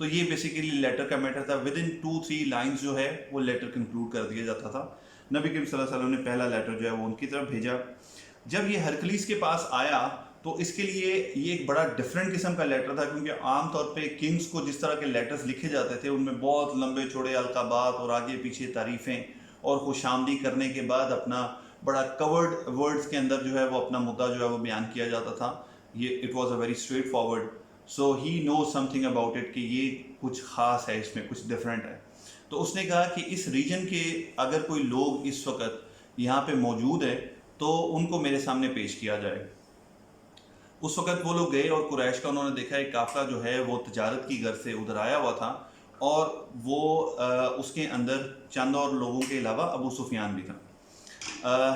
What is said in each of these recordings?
تو یہ basically letter کا میٹر تھا. ود ان 2-3 لائنز جو ہے وہ لیٹر کنکلوڈ کر دیا جاتا تھا. نبی کریم صلی اللہ علیہ وسلم نے پہلا لیٹر جو ہے وہ ان کی طرف بھیجا. جب یہ ہرکلیس کے پاس آیا تو اس کے لیے یہ ایک بڑا ڈفرینٹ قسم کا لیٹر تھا, کیونکہ عام طور پہ کنگز کو جس طرح کے لیٹرز لکھے جاتے تھے ان میں بہت لمبے چوڑے القابات اور آگے پیچھے تعریفیں اور خوش آمدید کرنے کے بعد اپنا بڑا کورڈ ورڈز کے اندر جو ہے وہ اپنا مدعا جو ہے وہ بیان کیا جاتا تھا. یہ it was a very straightforward. So he know something about it کہ یہ کچھ خاص ہے, اس میں کچھ ڈفرینٹ ہے. تو اس نے کہا کہ اس ریجن کے اگر کوئی لوگ اس وقت یہاں پہ موجود ہے تو ان کو میرے سامنے پیش کیا جائے. اس وقت وہ لوگ گئے اور قریش کا انہوں نے دیکھا ایک قافلہ جو ہے وہ تجارت کی غرض سے ادھر آیا ہوا تھا, اور وہ اس کے اندر چند اور لوگوں کے علاوہ ابو سفیان بھی تھا.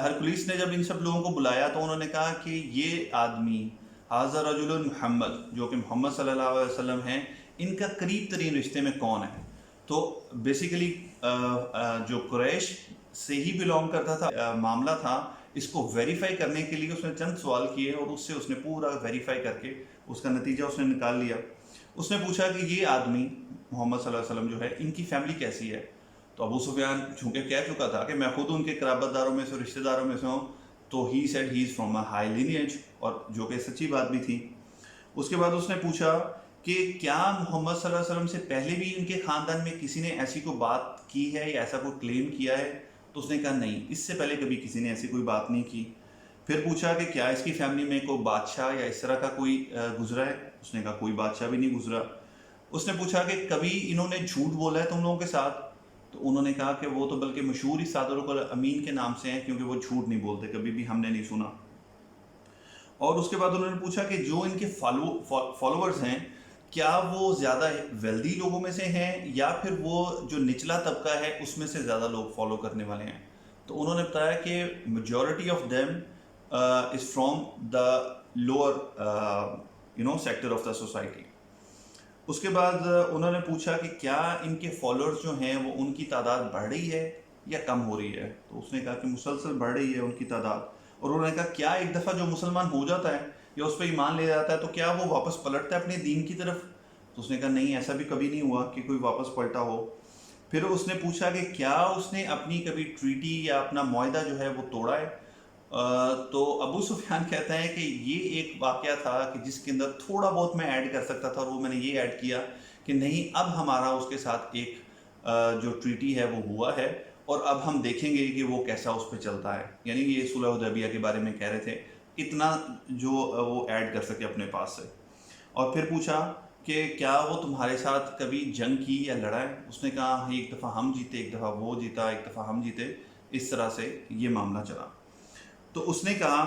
ہرکلیس نے جب ان سب لوگوں کو بلایا تو انہوں نے کہا کہ یہ آدمی حاضر رجل محمد, جو کہ محمد صلی اللہ علیہ وسلم ہیں, ان کا قریب ترین رشتے میں کون ہے. تو بیسیکلی جو قریش سے ہی بلونگ کرتا تھا معاملہ تھا, اس کو ویریفائی کرنے کے لیے اس نے چند سوال کیے اور اس سے اس نے پورا ویریفائی کر کے اس کا نتیجہ اس نے نکال لیا. اس نے پوچھا کہ یہ آدمی محمد صلی اللہ علیہ وسلم جو ہے ان کی فیملی کیسی ہے. تو ابو سفیان چونکہ کہہ چکا تھا کہ میں خود ان کے قرابت داروں میں سے, رشتہ داروں میں سے ہوں, تو he said he is from a high lineage, اور جو کہ سچی بات بھی تھی. اس کے بعد اس نے پوچھا کہ کیا محمد صلی اللہ علیہ وسلم سے پہلے بھی ان کے خاندان میں کسی نے ایسی کوئی بات کی ہے یا ایسا کوئی کلیم کیا ہے. تو اس نے کہا نہیں, اس سے پہلے کبھی کسی نے ایسی کوئی بات نہیں کی. پھر پوچھا کہ کیا اس کی فیملی میں کوئی بادشاہ یا اس طرح کا کوئی گزرا ہے. اس نے کہا کوئی بادشاہ بھی نہیں گزرا. اس نے پوچھا کہ کبھی انہوں نے جھوٹ بولا ہے تم لوگوں کے ساتھ. تو انہوں نے کہا کہ وہ تو بلکہ مشہور ہی صادق الامین کے نام سے ہیں, کیونکہ وہ جھوٹ نہیں بولتے, کبھی بھی ہم نے نہیں سنا. اور اس کے بعد انہوں نے پوچھا کہ جو ان کے فالوورز ہیں کیا وہ زیادہ ویلدی لوگوں میں سے ہیں یا پھر وہ جو نچلا طبقہ ہے اس میں سے زیادہ لوگ فالو کرنے والے ہیں. تو انہوں نے بتایا کہ majority of them is from the lower sector of the society. اس کے بعد انہوں نے پوچھا کہ کیا ان کے فالوورز جو ہیں وہ ان کی تعداد بڑھ رہی ہے یا کم ہو رہی ہے. تو اس نے کہا کہ مسلسل بڑھ رہی ہے ان کی تعداد. اور انہوں نے کہا کیا ایک دفعہ جو مسلمان ہو جاتا ہے یا اس پہ ایمان لے جاتا ہے تو کیا وہ واپس پلٹتا ہے اپنے دین کی طرف. تو اس نے کہا نہیں, ایسا بھی کبھی نہیں ہوا کہ کوئی واپس پلٹا ہو. پھر اس نے پوچھا کہ کیا اس نے اپنی کبھی ٹریٹی یا اپنا معاہدہ جو ہے وہ توڑا ہے. تو ابو سفیان کہتا ہے کہ یہ ایک واقعہ تھا کہ جس کے اندر تھوڑا بہت میں ایڈ کر سکتا تھا, اور وہ میں نے یہ ایڈ کیا کہ نہیں, اب ہمارا اس کے ساتھ ایک جو ٹریٹی ہے وہ ہوا ہے, اور اب ہم دیکھیں گے کہ وہ کیسا اس پہ چلتا ہے. یعنی یہ صلح حدیبیہ کے بارے میں کہہ رہے تھے, اتنا جو وہ ایڈ کر سکے اپنے پاس سے. اور پھر پوچھا کہ کیا وہ تمہارے ساتھ کبھی جنگ کی یا لڑا ہے. اس نے کہا ایک دفعہ ہم جیتے, ایک دفعہ وہ جیتا, ایک دفعہ ہم جیتے, اس طرح سے یہ معاملہ چلا. تو اس نے کہا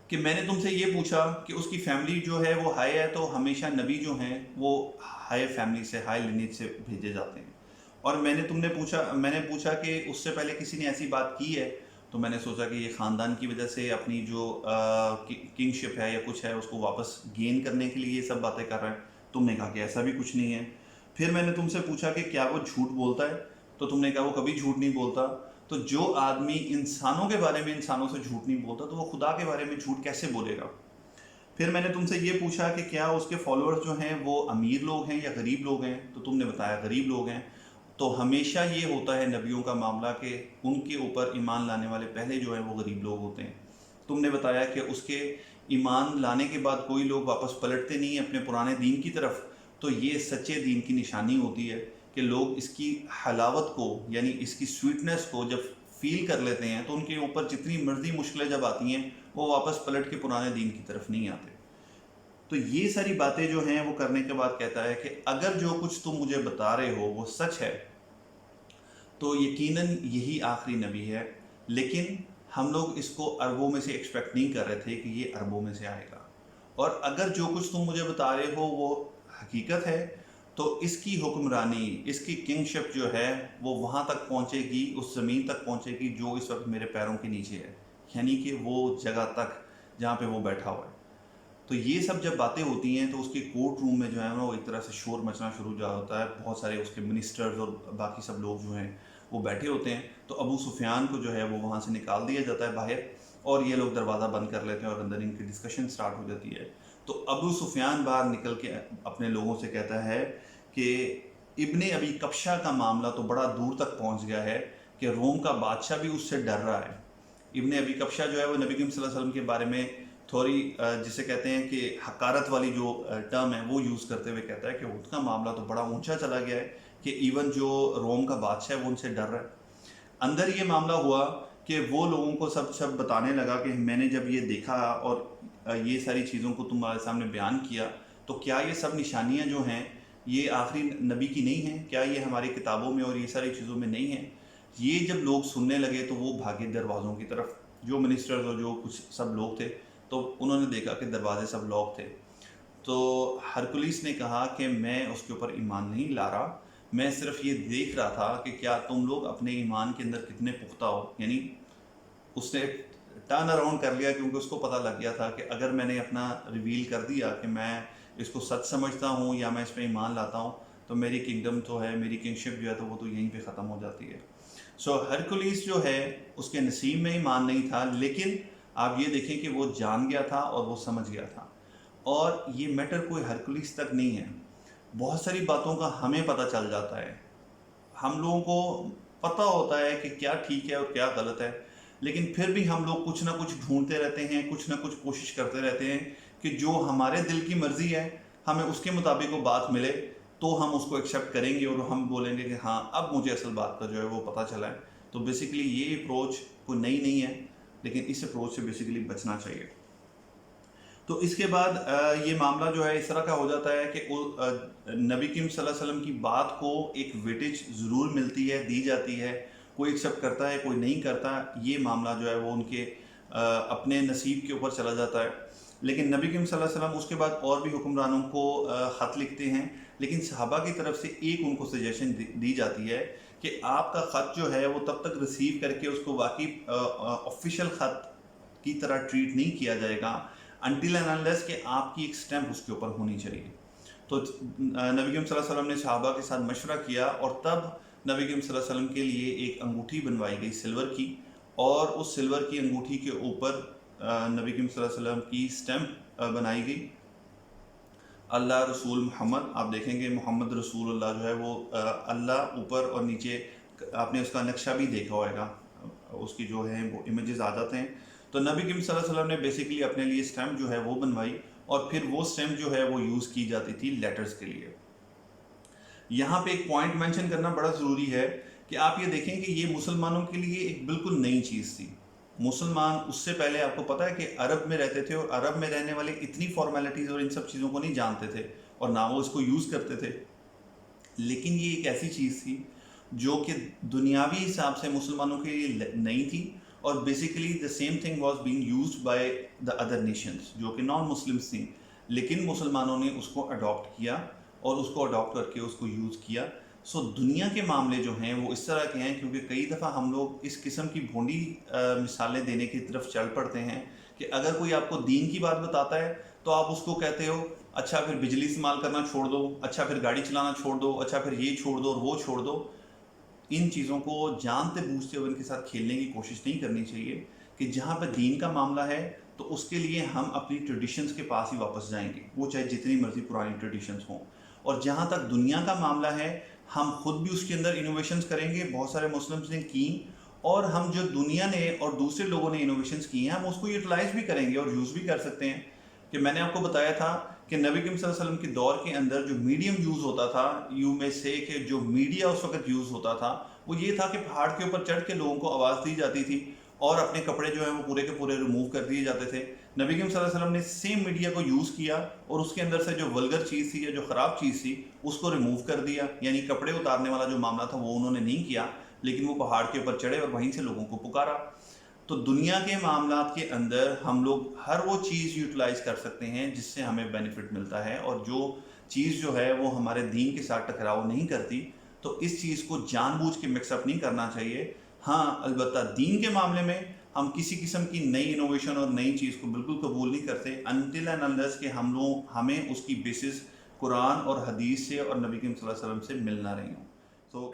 کہ میں نے تم سے یہ پوچھا کہ اس کی فیملی جو ہے وہ ہائی ہے, تو ہمیشہ نبی جو ہیں وہ ہائی فیملی سے, ہائی لینیج سے بھیجے جاتے ہیں. اور میں نے پوچھا کہ اس سے پہلے کسی نے ایسی بات کی ہے. تو میں نے سوچا کہ یہ خاندان کی وجہ سے اپنی جو کنگ شپ ہے یا کچھ ہے اس کو واپس گین کرنے کے لیے یہ سب باتیں کر رہے ہیں. تم نے کہا کہ ایسا بھی کچھ نہیں ہے. پھر میں نے تم سے پوچھا کہ کیا وہ جھوٹ بولتا ہے. تو تم نے کہا وہ کبھی جھوٹ نہیں بولتا. تو جو آدمی انسانوں کے بارے میں انسانوں سے جھوٹ نہیں بولتا تو وہ خدا کے بارے میں جھوٹ کیسے بولے گا. پھر میں نے تم سے یہ پوچھا کہ کیا اس کے فالوورز جو ہیں وہ امیر لوگ ہیں یا غریب لوگ ہیں. تو تم نے بتایا غریب لوگ ہیں. تو ہمیشہ یہ ہوتا ہے نبیوں کا معاملہ کہ ان کے اوپر ایمان لانے والے پہلے جو ہیں وہ غریب لوگ ہوتے ہیں. تم نے بتایا کہ اس کے ایمان لانے کے بعد کوئی لوگ واپس پلٹتے نہیں ہیں اپنے پرانے دین کی طرف. تو یہ سچے دین کی نشانی ہوتی ہے کہ لوگ اس کی حلاوت کو, یعنی اس کی سویٹنس کو جب فیل کر لیتے ہیں تو ان کے اوپر جتنی مرضی مشکلیں جب آتی ہیں وہ واپس پلٹ کے پرانے دین کی طرف نہیں آتے. تو یہ ساری باتیں جو ہیں وہ کرنے کے بعد کہتا ہے کہ اگر جو کچھ تم مجھے بتا رہے ہو وہ سچ ہے تو یقیناً یہی آخری نبی ہے, لیکن ہم لوگ اس کو عربوں میں سے ایکسپیکٹ نہیں کر رہے تھے کہ یہ عربوں میں سے آئے گا. اور اگر جو کچھ تم مجھے بتا رہے ہو وہ حقیقت ہے تو اس کی حکمرانی, اس کی کنگ شپ جو ہے وہ وہاں تک پہنچے گی, اس زمین تک پہنچے گی جو اس وقت میرے پیروں کے نیچے ہے, یعنی کہ وہ جگہ تک جہاں پہ وہ بیٹھا ہوا ہے. تو یہ سب جب باتیں ہوتی ہیں تو اس کے کورٹ روم میں جو ہے نا وہ ایک طرح سے شور مچنا شروع ہو ہوتا ہے. بہت سارے اس کے منسٹرز اور باقی سب لوگ جو ہیں وہ بیٹھے ہوتے ہیں. تو ابو سفیان کو جو ہے وہ وہاں سے نکال دیا جاتا ہے باہر, اور یہ لوگ دروازہ بند کر لیتے ہیں اور اندر ان کی ڈسکشن سٹارٹ ہو جاتی ہے. تو ابو سفیان باہر نکل کے اپنے لوگوں سے کہتا ہے کہ ابن ابی کبشہ کا معاملہ تو بڑا دور تک پہنچ گیا ہے کہ روم کا بادشاہ بھی اس سے ڈر رہا ہے. ابن ابی کبشہ جو ہے وہ نبی کریم صلی اللہ علیہ وسلم کے بارے میں تھوڑی جسے کہتے ہیں کہ حقارت والی جو ٹرم ہے وہ یوز کرتے ہوئے کہتا ہے کہ ان کا معاملہ تو بڑا اونچا چلا گیا ہے کہ ایون جو روم کا بادشاہ ہے وہ ان سے ڈر رہا ہے. اندر یہ معاملہ ہوا کہ وہ لوگوں کو سب بتانے لگا کہ میں نے جب یہ دیکھا اور یہ ساری چیزوں کو تمہارے سامنے بیان کیا تو کیا یہ سب نشانیاں جو ہیں یہ آخری نبی کی نہیں ہیں؟ کیا یہ ہماری کتابوں میں اور یہ ساری چیزوں میں نہیں ہیں؟ یہ جب لوگ سننے لگے تو وہ بھاگے دروازوں کی طرف، جو منسٹرز اور جو کچھ سب لوگ تھے، تو انہوں نے دیکھا کہ دروازے سب لاک تھے. تو ہرکلیس نے کہا کہ میں اس کے اوپر ایمان نہیں لا رہا، میں صرف یہ دیکھ رہا تھا کہ کیا تم لوگ اپنے ایمان کے اندر کتنے پختہ ہو. یعنی اس نے ٹرن اراؤنڈ کر لیا کیونکہ اس کو پتہ لگ گیا تھا کہ اگر میں نے اپنا ریویل کر دیا کہ میں اس کو سچ سمجھتا ہوں یا میں اس پہ ایمان لاتا ہوں تو میری کنگڈم تو ہے، میری کنگشپ جو ہے تو وہ تو یہیں پہ ختم ہو جاتی ہے. سو ہرکلیس جو ہے اس کے نصیب میں ایمان نہیں تھا، لیکن آپ یہ دیکھیں کہ وہ جان گیا تھا اور وہ سمجھ گیا تھا. اور یہ میٹر کوئی ہرکلیس تک نہیں ہے، بہت ساری باتوں کا ہمیں پتہ چل جاتا ہے. ہم لوگوں کو پتہ ہوتا ہے کہ کیا ٹھیک ہے اور کیا غلط ہے، لیکن پھر بھی ہم لوگ کچھ نہ کچھ ڈھونڈتے رہتے ہیں، کچھ نہ کچھ کوشش کرتے رہتے ہیں کہ جو ہمارے دل کی مرضی ہے ہمیں اس کے مطابق وہ بات ملے تو ہم اس کو ایکسیپٹ کریں گے اور ہم بولیں گے کہ ہاں اب مجھے اصل بات کا جو ہے وہ پتہ چلا ہے. تو بیسیکلی یہ اپروچ کوئی نئی نہیں ہے، لیکن اس اپروچ سے بیسیکلی بچنا چاہیے. تو اس کے بعد یہ معاملہ جو ہے اس طرح کا ہو جاتا ہے کہ نبی کریم صلی اللہ علیہ وسلم کی بات کو ایک ویٹیج ضرور ملتی ہے، دی جاتی ہے، کوئی ایکسیپٹ کرتا ہے کوئی نہیں کرتا. یہ معاملہ جو ہے وہ ان کے اپنے نصیب کے اوپر چلا جاتا ہے. لیکن نبی کریم صلی اللہ علیہ وسلم اس کے بعد اور بھی حکمرانوں کو خط لکھتے ہیں، لیکن صحابہ کی طرف سے ایک ان کو سجیشن دی جاتی ہے کہ آپ کا خط جو ہے وہ تب تک ریسیو کر کے اس کو واقعی آفیشیل خط کی طرح ٹریٹ نہیں کیا جائے گا until and unless کہ آپ کی ایک سٹیمپ اس کے اوپر ہونی چاہیے. تو نبی کریم صلی اللہ علیہ وسلم نے صحابہ کے ساتھ مشورہ کیا اور تب نبی کریم صلی اللہ علیہ وسلم کے لیے ایک انگوٹھی بنوائی گئی سلور کی، اور اس سلور کی انگوٹھی کے اوپر نبی کریم صلی اللہ علیہ وسلم کی سٹیمپ بنائی گئی، اللہ رسول محمد. آپ دیکھیں گے محمد رسول اللہ جو ہے وہ اللہ اوپر اور نیچے آپ نے اس کا نقشہ بھی دیکھا ہوئے گا، اس کی جو ہے وہ امیجز آ جاتے ہیں. تو نبی کریم صلی اللہ علیہ وسلم نے بیسیکلی اپنے لیے سٹیمپ جو ہے وہ بنوائی، اور پھر وہ سٹیمپ جو ہے وہ یوز کی جاتی تھی لیٹرز کے لیے. یہاں پہ ایک پوائنٹ مینشن کرنا بڑا ضروری ہے کہ آپ یہ دیکھیں کہ یہ مسلمانوں کے لیے ایک بالکل نئی چیز تھی. مسلمان اس سے پہلے آپ کو پتہ ہے کہ عرب میں رہتے تھے، اور عرب میں رہنے والے اتنی فارمیلٹیز اور ان سب چیزوں کو نہیں جانتے تھے اور نہ وہ اس کو یوز کرتے تھے. لیکن یہ ایک ایسی چیز تھی جو کہ دنیاوی حساب سے مسلمانوں کے لیے نئی تھی، اور basically the same thing was being used by the other nations جو کہ نان مسلمس تھیں، لیکن مسلمانوں نے اس کو اڈاپٹ کیا اور اس کو اڈاپٹ کر کے اس کو یوز کیا. سو دنیا کے معاملے جو ہیں وہ اس طرح کے ہیں، کیونکہ کئی دفعہ ہم لوگ اس قسم کی بھونڈی مثالیں دینے کی طرف چل پڑتے ہیں کہ اگر کوئی آپ کو دین کی بات بتاتا ہے تو آپ اس کو کہتے ہو اچھا پھر بجلی استعمال کرنا چھوڑ دو، اچھا پھر گاڑی چلانا چھوڑ دو، اچھا پھر یہ چھوڑ دو اور وہ چھوڑ دو. ان چیزوں کو جانتے بوجھتے ہوئے ان کے ساتھ کھیلنے کی کوشش نہیں کرنی چاہیے کہ جہاں پہ دین کا معاملہ ہے تو اس کے لیے ہم اپنی ٹریڈیشنز کے پاس ہی واپس جائیں گے، وہ چاہے جتنی مرضی پرانی ٹریڈیشنز ہوں. اور جہاں تک دنیا کا معاملہ ہے ہم خود بھی اس کے اندر انوویشنز کریں گے، بہت سارے مسلمز نے کی، اور ہم جو دنیا نے اور دوسرے لوگوں نے انوویشنز کی ہیں ہم اس کو یوٹیلائز بھی کریں گے اور یوز بھی کر سکتے ہیں. کہ میں نے آپ کو بتایا تھا کہ نبی کریم صلی اللہ علیہ وسلم کے دور کے اندر جو میڈیم یوز ہوتا تھا، یوں میں سے کہ جو میڈیا اس وقت یوز ہوتا تھا وہ یہ تھا کہ پہاڑ کے اوپر چڑھ کے لوگوں کو آواز دی جاتی تھی اور اپنے کپڑے جو ہیں وہ پورے کے پورے ریموو کر دیے جاتے تھے. نبی کریم صلی اللہ علیہ وسلم نے سیم میڈیا کو یوز کیا اور اس کے اندر سے جو ولگر چیز تھی یا جو خراب چیز تھی اس کو ریموو کر دیا. یعنی کپڑے اتارنے والا جو معاملہ تھا وہ انہوں نے نہیں کیا، لیکن وہ پہاڑ کے اوپر چڑھے اور وہیں سے لوگوں کو پکارا. تو دنیا کے معاملات کے اندر ہم لوگ ہر وہ چیز یوٹیلائز کر سکتے ہیں جس سے ہمیں بینیفٹ ملتا ہے، اور جو چیز جو ہے وہ ہمارے دین کے ساتھ ٹکراؤ نہیں کرتی تو اس چیز کو جان بوجھ کے مکس اپ نہیں کرنا چاہیے. ہاں البتہ دین کے معاملے میں ہم کسی قسم کی نئی انوویشن اور نئی چیز کو بالکل قبول نہیں کرتے until and unless کہ ہمیں اس کی بیسس قرآن اور حدیث سے اور نبی کریم صلی اللہ علیہ وسلم سے مل نہ رہی ہوں. تو